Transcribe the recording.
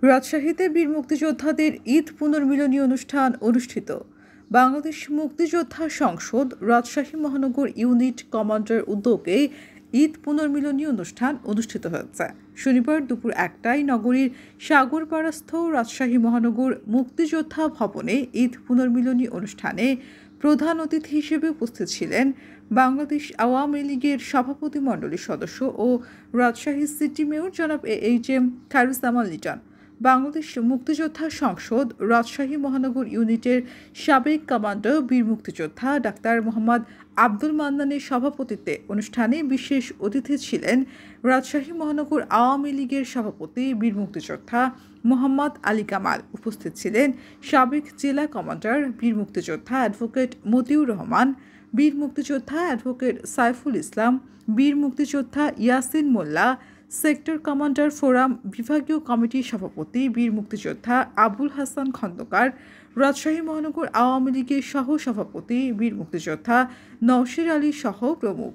রাজশাহীতে বীর মুক্তিযোদ্ধাদের ঈদ পুনর্মিলনী অনুষ্ঠান অনুষ্ঠিত। বাংলাদেশ মুক্তিযোদ্ধা সংসদ রাজশাহী মহানগর ইউনিট কমান্ডার উদ্যোগে ঈদ পুনর্মিলনী অনুষ্ঠান অনুষ্ঠিত হয়েছে। শনিবার দুপুর 1টায় নগরীর সাগরপাড়াস্থ রাজশাহী মহানগর মুক্তিযোদ্ধা ভবনে ঈদ পুনর্মিলনী অনুষ্ঠানে প্রধান অতিথি হিসেবে উপস্থিত ছিলেন বাংলাদেশ আওয়ামী লীগের সভাপতি মণ্ডলীর সদস্য ও রাজশাহী সিটি মেয়র জনাব এইচ.এম. খায়রুজ্জামান লিটন, বাংলাদেশ মুক্তিযোদ্ধা সংসদ রাজশাহী মহানগর ইউনিটের সাবেক কমান্ডার বীর মুক্তিযোদ্ধা ডাক্তার মোহাম্মদ আব্দুল মান্নানের সভাপতিত্বে অনুষ্ঠানে বিশেষ অতিথি ছিলেন রাজশাহী মহানগর আওয়ামী লীগের সভাপতি বীর মুক্তিযোদ্ধা মোহাম্মদ আলী কামাল। উপস্থিত ছিলেন সাবেক জেলা কমান্ডার বীর মুক্তিযোদ্ধা অ্যাডভোকেট মতিউর রহমান, বীর মুক্তিযোদ্ধা অ্যাডভোকেট সাইফুল ইসলাম, বীর মুক্তিযোদ্ধা ইয়াসিন মোল্লা, সেক্টর কমান্ডার ফোরাম বিভাগীয় কমিটির সভাপতি বীর মুক্তিযোদ্ধা আবুল হাসান খন্দকার, রাজশাহী মহানগর আওয়ামী লীগের সহ সভাপতি বীর মুক্তিযোদ্ধা নওশির আলী সহ প্রমুখ।